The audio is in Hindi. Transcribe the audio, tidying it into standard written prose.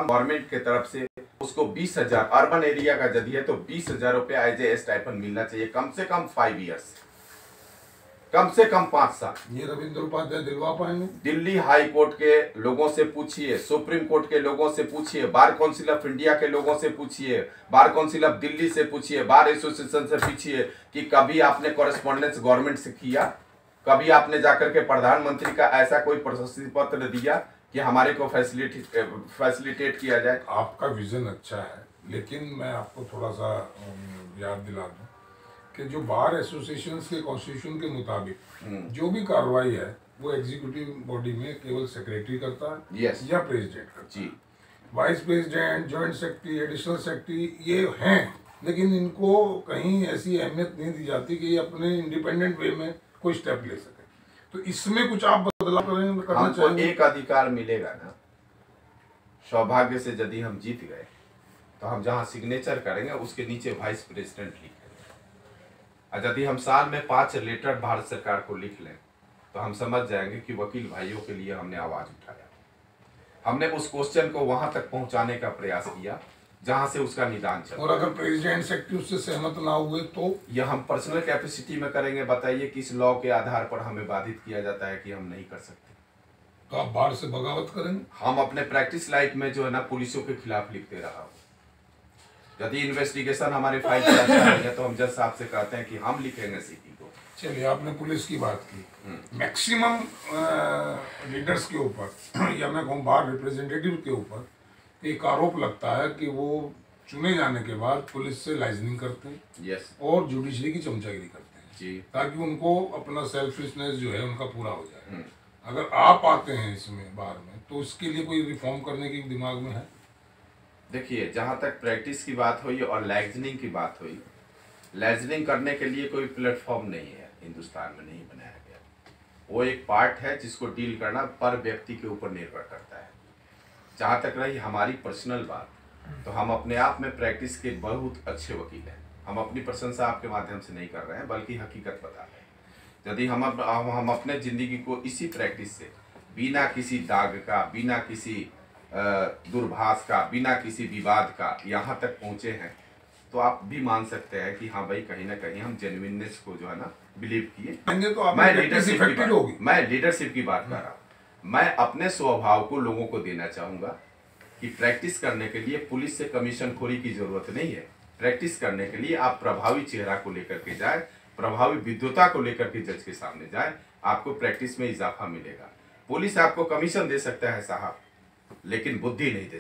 गवर्नमेंट की तरफ से उसको 20,000, अर्बन एरिया का यदि है तो 20,000 रुपया एज ए स्टाइपेंड मिलना चाहिए, कम से कम 5 ईयर्स, कम से कम 5 साल। ये रविंद्र उपाध्याय दिलवा पाएंगे? दिल्ली हाई कोर्ट के लोगों से पूछिए, सुप्रीम कोर्ट के लोगों से पूछिए, बार काउंसिल ऑफ इंडिया के लोगों से पूछिए, बार काउंसिल ऑफ दिल्ली से पूछिए, बार एसोसिएशन से पूछिए कि कभी आपने कॉरेस्पॉन्डेंस गवर्नमेंट से किया, कभी आपने जाकर के प्रधानमंत्री का ऐसा कोई प्रशस्ति पत्र दिया कि हमारे को फैसिलिटेट किया जाए। आपका विजन अच्छा है, लेकिन मैं आपको थोड़ा सा याद दिला दूं कि जो बार एसोसिएशन के कॉन्स्टिट्यूशन के मुताबिक जो भी कार्रवाई है वो एग्जीक्यूटिव बॉडी में केवल सेक्रेटरी करता है या प्रेसिडेंट करता है। Vice president, joint secretary, additional secretary ये हैं, लेकिन इनको कहीं ऐसी अहमियत नहीं दी जाती कि ये अपने इंडिपेंडेंट वे में कोई स्टेप ले सके। तो इसमें कुछ आप बदलाव करना चाहेंगे? एक अधिकार मिलेगा ना, सौभाग्य से यदि हम जीत गए तो हम जहां सिग्नेचर करेंगे उसके नीचे वाइस प्रेसिडेंट लिखेंगे, और यदि हम साल में 5 लेटर भारत सरकार को लिख लें तो हम समझ जाएंगे कि वकील भाइयों के लिए हमने आवाज उठाया, हमने उस क्वेश्चन को वहां तक पहुंचाने का प्रयास किया जहां से उसका निदान चला। और अगर प्रेसिडेंट सेक्रेटरी उससे सहमत ना हुए तो यह हम पर्सनल कैपेसिटी में करेंगे। बताइए किस लॉ के आधार पर हमें बाधित किया जाता है कि हम नहीं कर सकते? तो आप बाहर से बगावत करेंगे? हम अपने प्रैक्टिस लाइफ में जो है ना पुलिसों के खिलाफ लिखते रहा हूँ। यदि इन्वेस्टिगेशन हमारे फाइल पर अच्छा है तो हम जज साहब से कहते हैं कि हम लिखेंगे सीपी को। चलिए, आपने पुलिस की बात की, मैक्सिमम लीडर्स के ऊपर या मैं कहूँ बार रिप्रेजेंटेटिव के ऊपर एक आरोप लगता है कि वो चुने जाने के बाद पुलिस से लाइजनिंग करते हैं और जुडिशरी की चमचागिरी करते हैं जी, ताकि उनको अपना सेल्फिशनेस जो है उनका पूरा हो जाए। अगर आप आते हैं इसमें बार में तो इसके लिए कोई रिफॉर्म करने की दिमाग में है? देखिए, जहाँ तक प्रैक्टिस की बात हुई और लाइजनिंग की बात हुई, लाइजनिंग करने के लिए कोई प्लेटफॉर्म नहीं है, हिंदुस्तान में नहीं बनाया गया। वो एक पार्ट है जिसको डील करना पर व्यक्ति के ऊपर निर्भर करता है। जहाँ तक रही हमारी पर्सनल बात, तो हम अपने आप में प्रैक्टिस के बहुत अच्छे वकील हैं। हम अपनी प्रशंसा आपके माध्यम से नहीं कर रहे हैं बल्कि हकीकत बता रहे हैं। यदि हम अपने ज़िंदगी को इसी प्रैक्टिस से बिना किसी दाग का, बिना किसी दुर्भाष का, बिना किसी विवाद का यहाँ तक पहुँचे हैं तो आप भी मान सकते हैं कि हाँ भाई कहीं ना कहीं हम जेन्युइननेस को जो है ना बिलीव किए। तो मैं लीडरशिप की बात कर रहा हूँ। मैं अपने स्वभाव को लोगों को देना चाहूँगा कि प्रैक्टिस करने के लिए पुलिस से कमीशन खोरी की जरूरत नहीं है। प्रैक्टिस करने के लिए आप प्रभावी चेहरा को लेकर के जाए, प्रभावी विद्वता को लेकर के जज के सामने जाए, आपको प्रैक्टिस में इजाफा मिलेगा। पुलिस आपको कमीशन दे सकता है साहब, लेकिन बुद्धि नहीं दे